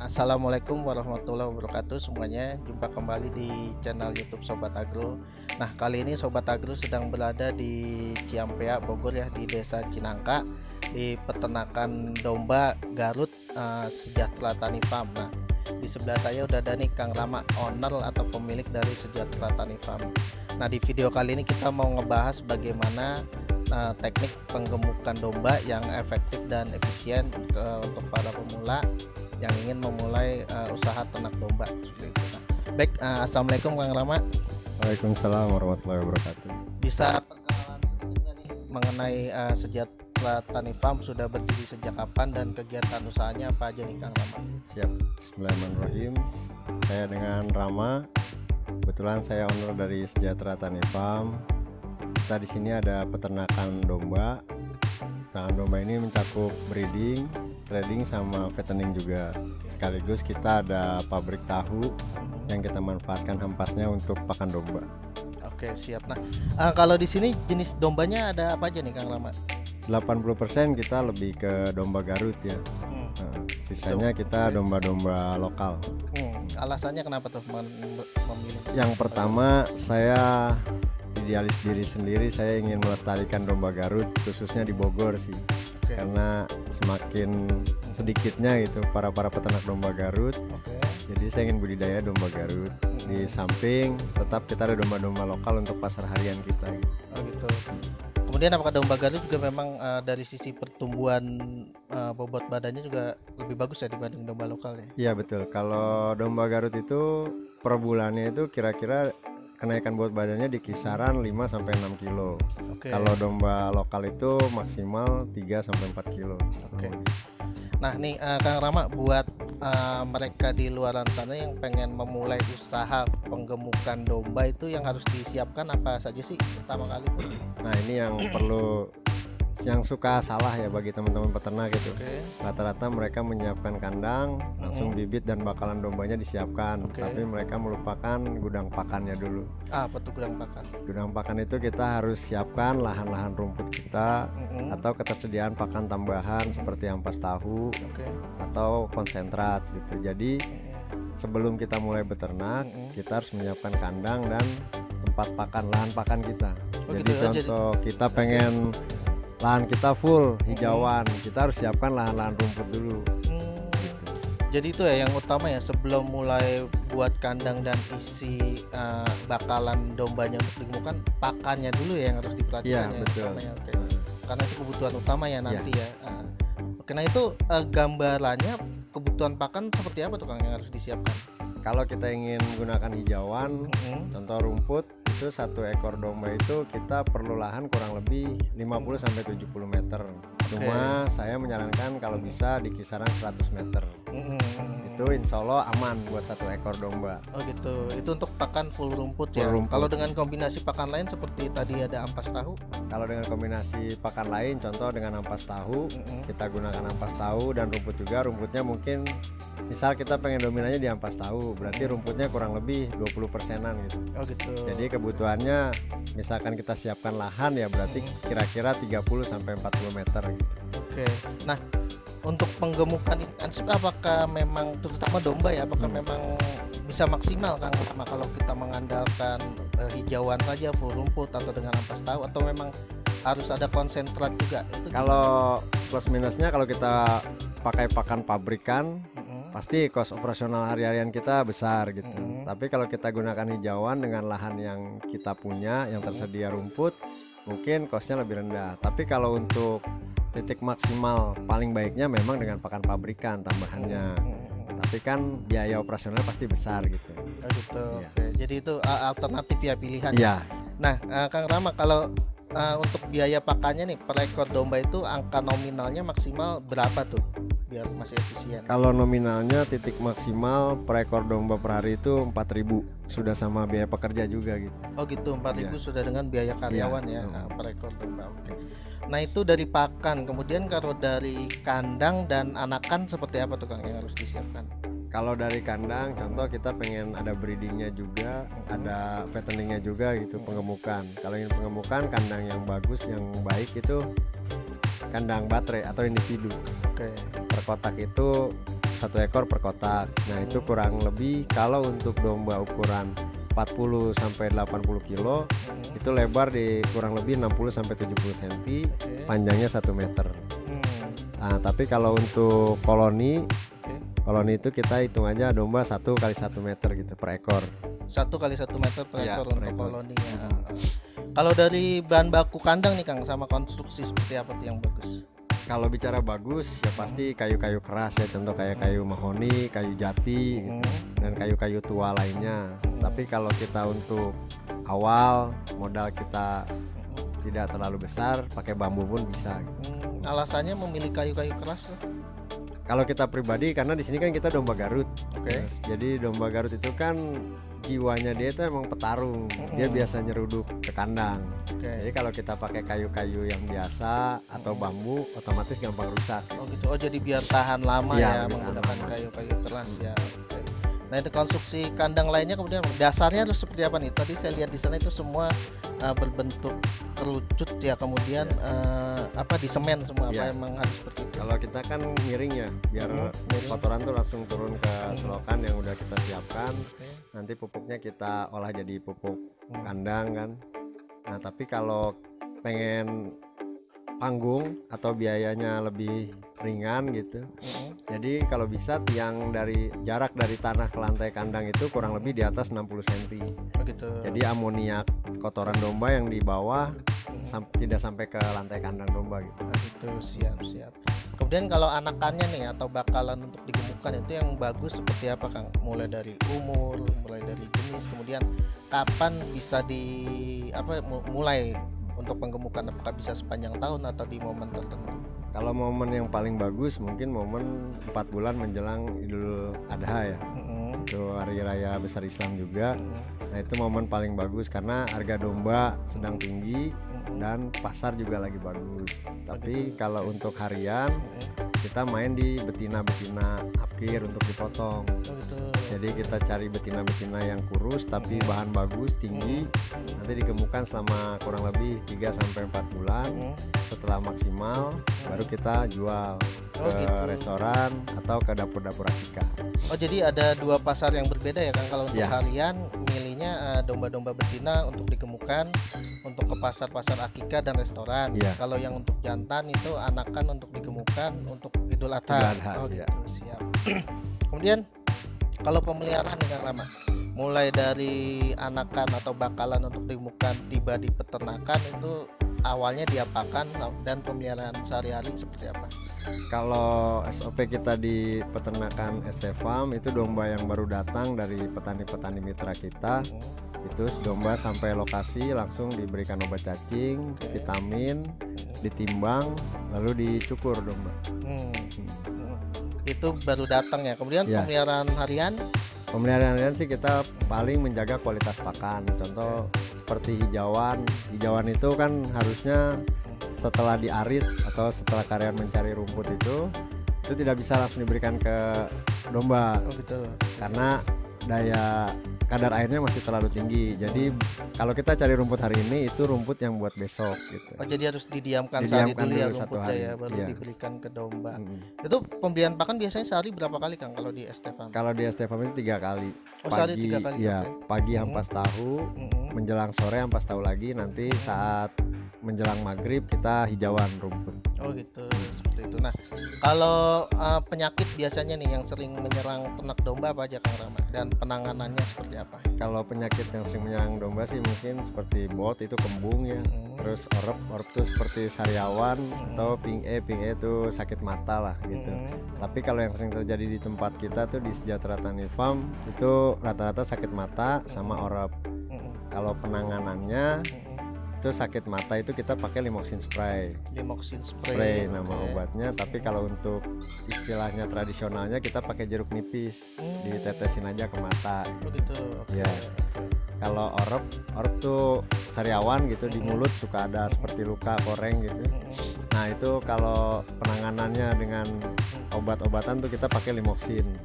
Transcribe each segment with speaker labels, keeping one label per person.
Speaker 1: Assalamualaikum warahmatullahi wabarakatuh semuanya. Jumpa kembali di channel YouTube Sobat Agro. Nah, kali ini Sobat Agro sedang berada di Ciampea, Bogor ya, di Desa Cinangka, di peternakan domba Garut Sejahtera Tani Farm. Nah, di sebelah saya udah ada nih Kang Rama, owner atau pemilik dari Sejahtera Tani Farm. Nah, di video kali ini kita mau ngebahas bagaimana teknik penggemukan domba yang efektif dan efisien untuk para pemula yang ingin memulai usaha ternak domba seperti itu. Nah, baik, assalamualaikum Kang Rama.
Speaker 2: Waalaikumsalam warahmatullahi wabarakatuh.
Speaker 1: Bisa perkenalan sedikitnya nih mengenai Sejahtera Tani Farm sudah berdiri sejak kapan dan kegiatan usahanya apa aja nih Kang Rama?
Speaker 2: Siap. Bismillahirrahmanirrahim. Saya dengan Rama. Kebetulan saya owner dari Sejahtera Tani Farm. Kita di sini ada peternakan domba. Peternakan domba ini mencakup breeding, trading sama fattening juga. Sekaligus kita ada pabrik tahu yang kita manfaatkan hampasnya untuk pakan domba.
Speaker 1: Oke, siap. Nah, kalau di sini jenis dombanya ada apa aja nih Kang Rama?
Speaker 2: 80% kita lebih ke domba Garut ya. Sisanya kita domba-domba lokal.
Speaker 1: Alasannya kenapa tuh memilih?
Speaker 2: Yang pertama, saya idealis diri sendiri, saya ingin melestarikan domba Garut khususnya di Bogor sih. Karena semakin sedikitnya gitu para peternak domba Garut. Jadi saya ingin budidaya domba Garut. Di samping tetap kita ada domba-domba lokal untuk pasar harian kita gitu.
Speaker 1: Oh gitu. Kemudian apakah domba Garut juga memang dari sisi pertumbuhan bobot badannya juga lebih bagus ya dibanding domba lokal ya?
Speaker 2: Iya betul. Kalau domba Garut itu per bulannya itu kira-kira kenaikan bobot badannya di kisaran 5-6 kilo. Kalau domba lokal itu maksimal 3-4 kilo.
Speaker 1: Nah nih Kang Rama, buat mereka di luaran sana yang pengen memulai usaha penggemukan domba itu yang harus disiapkan apa saja sih pertama kali tuh?
Speaker 2: Nah ini yang perlu, yang suka salah ya bagi teman-teman peternak gitu. Rata-rata mereka menyiapkan kandang, langsung bibit dan bakalan dombanya disiapkan. Tapi mereka melupakan gudang pakannya dulu.
Speaker 1: Apa tuh gudang pakan? Gudang
Speaker 2: pakan itu kita harus siapkan lahan-lahan rumput kita atau ketersediaan pakan tambahan seperti ampas tahu atau konsentrat gitu. Jadi sebelum kita mulai beternak, kita harus menyiapkan kandang dan tempat pakan, lahan pakan kita. Jadi contoh kita pengen lahan kita full hijauan, kita harus siapkan lahan-lahan rumput dulu.
Speaker 1: Jadi itu ya yang utama ya sebelum mulai buat kandang dan isi bakalan dombanya untuk digemukan, pakannya dulu ya yang harus diperhatikan.
Speaker 2: Iya betul.
Speaker 1: Karena itu kebutuhan utama ya nanti ya. Nah itu gambarannya kebutuhan pakan seperti apa tuh Kang yang harus disiapkan?
Speaker 2: Kalau kita ingin menggunakan hijauan, contoh rumput, itu satu ekor domba itu kita perlu lahan kurang lebih 50-70 meter. Cuma saya menyarankan kalau bisa di kisaran 100 meter. Itu insya Allah aman buat satu ekor domba.
Speaker 1: Oh gitu. Itu untuk pakan full rumput ya. Kalau dengan kombinasi pakan lain seperti tadi ada ampas tahu.
Speaker 2: Kalau dengan kombinasi pakan lain, contoh dengan ampas tahu, kita gunakan ampas tahu dan rumput juga. Rumputnya mungkin misal kita pengen dominannya di ampas tahu, berarti rumputnya kurang lebih 20%-an gitu. Oh gitu. Jadi kebutuhannya misalkan kita siapkan lahan ya berarti kira-kira 30-40 meter gitu.
Speaker 1: Nah, untuk penggemukan intensif apakah memang terutama domba ya, apakah memang bisa maksimal Kang kalau kita mengandalkan hijauan saja full rumput atau dengan ampas tahu, atau memang harus ada konsentrat juga? Itu
Speaker 2: kalau plus minusnya kalau kita pakai pakan pabrikan pasti kos operasional hari-harian kita besar gitu. Tapi kalau kita gunakan hijauan dengan lahan yang kita punya yang tersedia rumput, mungkin kosnya lebih rendah. Tapi kalau untuk titik maksimal paling baiknya memang dengan pakan pabrikan tambahannya. Tapi kan biaya operasionalnya pasti besar gitu.
Speaker 1: Oh gitu. Jadi itu alternatif ya, pilihan.
Speaker 2: Iya.
Speaker 1: Nah, Kang Rama, kalau untuk biaya pakannya nih per ekor domba itu angka nominalnya maksimal berapa tuh biar masih efisien?
Speaker 2: Kalau nominalnya titik maksimal per ekor domba per hari itu 4.000, sudah sama biaya pekerja juga gitu.
Speaker 1: Oh gitu, 4.000 sudah dengan biaya karyawan ya per ekor domba. Nah itu dari pakan. Kemudian kalau dari kandang dan anakan seperti apa tuh Kang yang harus disiapkan?
Speaker 2: Kalau dari kandang, contoh kita pengen ada breedingnya juga, ada fatteningnya juga gitu, pengemukan. Kalau ingin pengemukan, kandang yang bagus, yang baik itu kandang baterai atau individu. Per kotak itu 1 ekor per kotak. Nah itu kurang lebih kalau untuk domba ukuran 40 sampai 80 kilo itu lebar di kurang lebih 60 sampai 70 cm, panjangnya 1 meter. Nah, tapi kalau untuk koloni itu kita hitung aja domba 1 kali 1 meter gitu per ekor.
Speaker 1: 1 kali 1 meter per
Speaker 2: Iya,
Speaker 1: ekor
Speaker 2: per
Speaker 1: untuk
Speaker 2: ekor.
Speaker 1: koloninya. Kalau dari bahan baku kandang nih Kang, sama konstruksi seperti apa tuh yang bagus?
Speaker 2: Kalau bicara bagus ya pasti kayu-kayu keras ya, contoh kayak kayu mahoni, kayu jati gitu, dan kayu-kayu tua lainnya. Tapi kalau kita untuk awal modal kita tidak terlalu besar, pakai bambu pun bisa.
Speaker 1: Alasannya memilih kayu-kayu keras tuh?
Speaker 2: Kalau kita pribadi karena di sini kan kita domba Garut.
Speaker 1: Oke.
Speaker 2: Jadi domba Garut itu kan jiwanya dia itu emang petarung. Dia biasa nyeruduk ke kandang. Jadi kalau kita pakai kayu-kayu yang biasa atau bambu otomatis gampang rusak.
Speaker 1: Oh gitu. Oh jadi biar tahan lama
Speaker 2: Iya,
Speaker 1: ya
Speaker 2: lebih
Speaker 1: menggunakan
Speaker 2: tahan lama.
Speaker 1: kayu-kayu keras ya. Oke. Nah itu konstruksi kandang lainnya kemudian dasarnya harus seperti apa nih? Tadi saya lihat di sana itu semua berbentuk kerucut ya, kemudian di semen semua. Apa
Speaker 2: Iya.
Speaker 1: emang harus seperti itu?
Speaker 2: Kalau kita kan miring ya, biar
Speaker 1: Miring.
Speaker 2: kotoran tuh langsung turun ke selokan yang udah kita siapkan.
Speaker 1: Oke.
Speaker 2: Nanti pupuknya kita olah jadi pupuk kandang kan. Nah tapi kalau pengen panggung atau biayanya lebih ringan gitu, jadi kalau bisa tiang dari jarak dari tanah ke lantai kandang itu kurang lebih di atas 60 cm.
Speaker 1: Begitu.
Speaker 2: Jadi amoniak kotoran domba yang di bawah tidak sampai ke lantai kandang domba gitu.
Speaker 1: Itu siap. Kemudian kalau anakannya nih atau bakalan untuk digemukkan itu yang bagus seperti apa Kang? Mulai dari umur, mulai dari jenis, kemudian kapan bisa mulai untuk penggemukan, apakah bisa sepanjang tahun atau di momen tertentu?
Speaker 2: Kalau momen yang paling bagus mungkin momen 4 bulan menjelang Idul Adha ya. Itu hari raya besar Islam juga. Nah itu momen paling bagus karena harga domba sedang tinggi dan pasar juga lagi bagus. Tapi kalau untuk harian kita main di betina-betina apkir untuk dipotong. Jadi kita cari betina-betina yang kurus tapi bahan bagus, tinggi. Nanti digemukkan selama kurang lebih 3 sampai 4 bulan. Setelah maksimal baru kita jual ke restoran atau ke dapur-dapur akikah.
Speaker 1: Oh jadi ada 2 pasar yang berbeda ya Kang. Kalau untuk
Speaker 2: Ya.
Speaker 1: harian milihnya domba-domba betina untuk digemukkan untuk ke pasar-pasar akikah dan restoran.
Speaker 2: Ya.
Speaker 1: Kalau yang untuk jantan itu anakan untuk digemukkan untuk Idul Adha.
Speaker 2: Idul Adha,
Speaker 1: Oh
Speaker 2: ya.
Speaker 1: gitu, siap. Kemudian kalau pemeliharaan nih Kang Rama, mulai dari anakan atau bakalan untuk digemukkan tiba di peternakan itu awalnya diapakan dan pemeliharaan sehari-hari seperti apa?
Speaker 2: Kalau SOP kita di peternakan ST Farm itu domba yang baru datang dari petani-petani mitra kita, itu domba sampai lokasi langsung diberikan obat cacing, vitamin, ditimbang, lalu dicukur domba.
Speaker 1: Itu baru datang ya. Kemudian
Speaker 2: Ya.
Speaker 1: pemeliharaan harian?
Speaker 2: Pemeliharaan harian sih kita paling menjaga kualitas pakan. Contoh seperti hijauan. Hijauan itu kan harusnya setelah diarit atau setelah karyawan mencari rumput itu tidak bisa langsung diberikan ke domba
Speaker 1: Oh gitu.
Speaker 2: karena daya kadar airnya masih terlalu tinggi. Jadi kalau kita cari rumput hari ini itu rumput yang buat besok gitu.
Speaker 1: Oh jadi harus didiamkan sehari
Speaker 2: Didiamkan
Speaker 1: dulu ya
Speaker 2: dulu 1
Speaker 1: rumputnya
Speaker 2: hari.
Speaker 1: ya, baru
Speaker 2: Iya.
Speaker 1: diberikan ke domba.
Speaker 2: Mm-mm.
Speaker 1: Itu pemberian pakan biasanya sehari berapa kali Kang kalau di Estefan?
Speaker 2: Kalau di ST Farm itu 3 kali.
Speaker 1: Oh, sehari 3 kali,
Speaker 2: ya,
Speaker 1: oke.
Speaker 2: pagi ampas tahu, menjelang sore ampas tahu lagi, nanti saat menjelang maghrib kita hijauan rumput.
Speaker 1: Oh gitu, seperti itu. Nah, kalau penyakit biasanya nih yang sering menyerang ternak domba apa aja Kang Rama, dan penanganannya seperti apa?
Speaker 2: Kalau penyakit yang sering menyerang domba sih mungkin seperti bot itu kembung ya, terus orep itu seperti sariawan atau ping e itu sakit mata lah gitu. Tapi kalau yang sering terjadi di tempat kita tuh di Sejahtera Tani Farm itu rata-rata sakit mata sama orep. Kalau penanganannya itu sakit mata itu kita pakai limoxin spray.
Speaker 1: Limoxin
Speaker 2: Spray
Speaker 1: spray.
Speaker 2: nama
Speaker 1: oke.
Speaker 2: obatnya, tapi kalau untuk istilahnya tradisionalnya kita pakai jeruk nipis, ditetesin aja ke mata.
Speaker 1: Oh gitu. Oke.
Speaker 2: Ya. Kalau orep tuh sariawan gitu di mulut suka ada seperti luka koreng gitu. Nah itu kalau penanganannya dengan obat-obatan tuh kita pakai limoxin,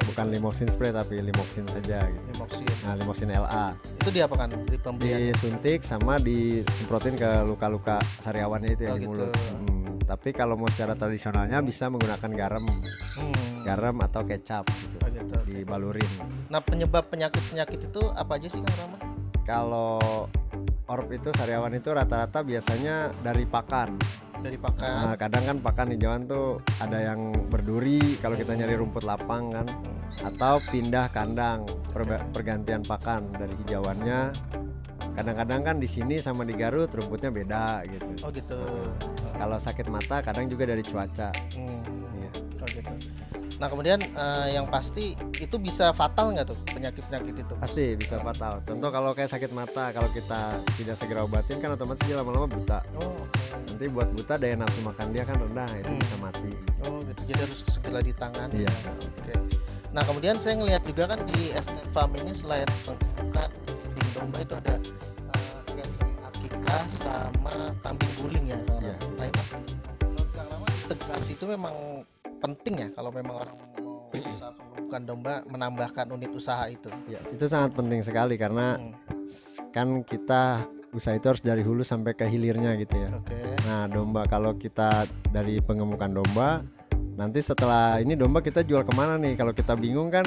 Speaker 2: bukan limoxin spray tapi limoxin saja gitu.
Speaker 1: Limoxin.
Speaker 2: Nah limoxin LA
Speaker 1: Itu diapakan di pemberian?
Speaker 2: disuntik sama disemprotin ke luka-luka sariawannya itu yang
Speaker 1: Oh,
Speaker 2: di
Speaker 1: gitu.
Speaker 2: mulut. Tapi kalau mau secara tradisionalnya bisa menggunakan garam. garam atau kecap gitu,
Speaker 1: Oh gitu.
Speaker 2: dibalurin.
Speaker 1: Nah, penyebab penyakit-penyakit itu apa aja sih Kang Rama?
Speaker 2: Kalau orb itu sariawan itu rata-rata biasanya dari pakan.
Speaker 1: Dari pakan.
Speaker 2: Nah, kadang kan pakan hijauan tuh ada yang berduri kalau kita nyari rumput lapang kan, atau pindah kandang, pergantian pakan dari hijauannya. Kadang-kadang kan di sini sama di Garut rumputnya beda gitu.
Speaker 1: Oh gitu.
Speaker 2: Kalau sakit mata kadang juga dari cuaca. Iya.
Speaker 1: Oh gitu. Nah kemudian yang pasti itu bisa fatal nggak tuh penyakit-penyakit itu?
Speaker 2: Pasti bisa fatal. Contoh kalau kayak sakit mata, kalau kita tidak segera obatin kan otomatis dia lama-lama buta.
Speaker 1: Oh.
Speaker 2: Nanti buat buta daya nafsu makan dia kan rendah, itu bisa mati.
Speaker 1: Oh gitu. Jadi harus segera ditangani.
Speaker 2: Iya.
Speaker 1: Oke. Nah kemudian saya ngelihat juga kan di ST Farm ini selain pengumuman di domba itu ada catering akikah sama kambing guling ya.
Speaker 2: Iya.
Speaker 1: Nah itu menurut Kang Rama integrasi itu memang penting ya kalau memang orang mau usaha pengemukan domba menambahkan unit usaha itu.
Speaker 2: Ya, itu sangat penting sekali karena kan kita usaha itu harus dari hulu sampai ke hilirnya gitu ya.
Speaker 1: Oke.
Speaker 2: Nah, domba kalau kita dari pengemukan domba, nanti setelah ini domba kita jual kemana nih? Kalau kita bingung kan,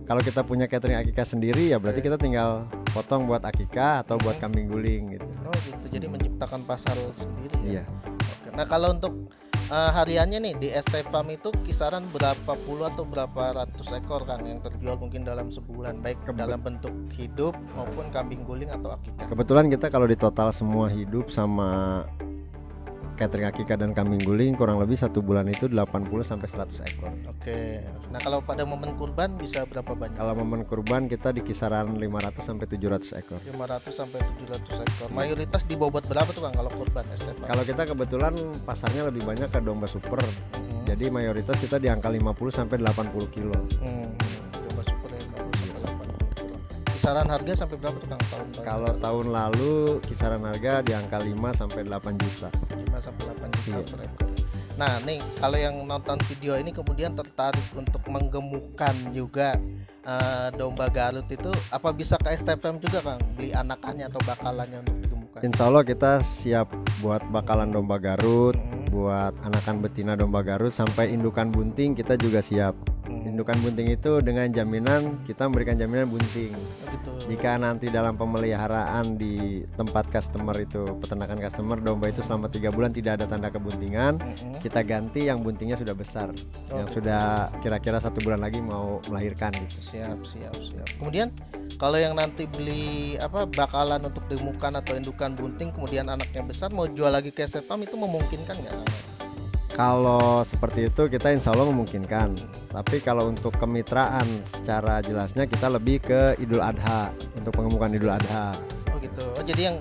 Speaker 2: kalau kita punya catering akikah sendiri ya berarti kita tinggal potong buat akikah atau buat kambing guling gitu.
Speaker 1: Oh gitu. Jadi menciptakan pasar sendiri ya.
Speaker 2: Iya.
Speaker 1: Oke. Nah kalau untuk hariannya nih di ST Farm itu kisaran berapa puluh atau berapa ratus ekor Kang yang terjual mungkin dalam sebulan, baik dalam bentuk hidup maupun kambing guling atau akikah?
Speaker 2: Kebetulan kita kalau di total semua hidup sama catering akikah dan kambing guling kurang lebih satu bulan itu 80 sampai 100 ekor.
Speaker 1: Oke. Nah kalau pada momen kurban bisa berapa banyak?
Speaker 2: Kalau momen kurban kita di kisaran 500 sampai 700 ekor.
Speaker 1: 500 sampai 700 ekor. Mayoritas dibobot berapa tuh Kang kalau kurban ST Farm?
Speaker 2: Kalau kita kebetulan pasarnya lebih banyak ke domba super. Jadi mayoritas kita di angka 50 sampai 80 kilo.
Speaker 1: Domba super ya 50 sampai 80 kilo. Kisaran harga sampai berapa tuh Kang tahun?
Speaker 2: Kalau tahun lalu kisaran harga di angka 5 sampai 8 juta.
Speaker 1: 5 sampai 8 juta
Speaker 2: Iya.
Speaker 1: per ekor. Nah nih kalau yang nonton video ini kemudian tertarik untuk menggemukkan juga domba Garut itu, apa bisa ke ST Farm juga Kang beli anakannya atau bakalannya untuk digemukkan?
Speaker 2: Insya Allah kita siap buat bakalan domba Garut, buat anakan betina domba Garut sampai indukan bunting kita juga siap. Indukan bunting itu dengan jaminan kita memberikan jaminan bunting.
Speaker 1: Gitu.
Speaker 2: Jika nanti dalam pemeliharaan di tempat customer itu peternakan customer domba itu selama 3 bulan tidak ada tanda kebuntingan, kita ganti yang buntingnya sudah besar, yang sudah kira-kira 1 bulan lagi mau melahirkan gitu.
Speaker 1: Siap. Kemudian kalau yang nanti beli bakalan untuk digemukan atau indukan bunting kemudian anaknya besar mau jual lagi ke ST Farm itu memungkinkan nggak?
Speaker 2: Kalau seperti itu kita insya Allah memungkinkan. Tapi kalau untuk kemitraan secara jelasnya kita lebih ke Idul Adha, untuk pengemukan Idul Adha.
Speaker 1: Oh gitu. Oh jadi yang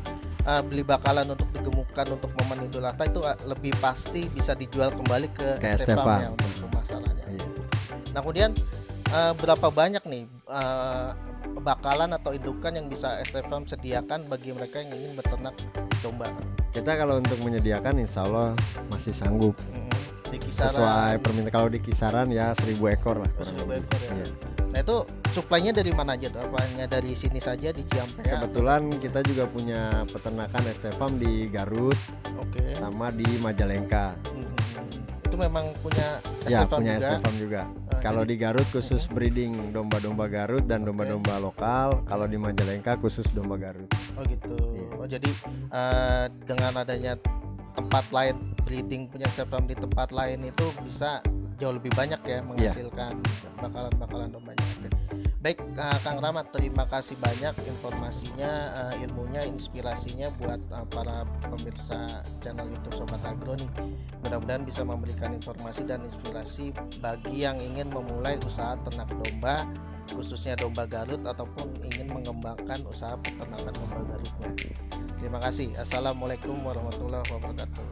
Speaker 1: beli bakalan untuk digemukkan untuk momen Idul Adha itu lebih pasti bisa dijual kembali ke ST Farm ya untuk pemasarannya.
Speaker 2: Iya.
Speaker 1: Nah kemudian berapa banyak nih bakalan atau indukan yang bisa ST Farm sediakan bagi mereka yang ingin beternak domba?
Speaker 2: Kita kalau untuk menyediakan insya Allah masih sanggup.
Speaker 1: Di kisaran,
Speaker 2: sesuai permintaan, kalau di kisaran ya 1000 ekor lah.
Speaker 1: 1000 ekor ya.
Speaker 2: Iya.
Speaker 1: Nah itu suplainya dari mana aja tuh? Apanya dari sini saja di Ciampea?
Speaker 2: Kebetulan kita juga punya peternakan ST Farm di Garut, sama di Majalengka.
Speaker 1: Itu memang punya ST
Speaker 2: Ya
Speaker 1: Farm
Speaker 2: punya
Speaker 1: juga?
Speaker 2: ST Farm juga. Kalau di Garut khusus breeding domba-domba Garut dan domba-domba lokal. Kalau di Majalengka khusus domba Garut.
Speaker 1: Oh gitu.
Speaker 2: Iya.
Speaker 1: Oh jadi dengan adanya tempat lain breeding punya ST Farm di tempat lain itu bisa jauh lebih banyak ya menghasilkan bakalan-bakalan dombanya. Oke. Baik Kang Rahmat, terima kasih banyak informasinya, ilmunya, inspirasinya buat para pemirsa channel YouTube Sobat Agro nih. Mudah-mudahan bisa memberikan informasi dan inspirasi bagi yang ingin memulai usaha ternak domba, khususnya domba Garut ataupun ingin mengembangkan usaha peternakan domba Garutnya. Terima kasih. Assalamualaikum warahmatullahi wabarakatuh.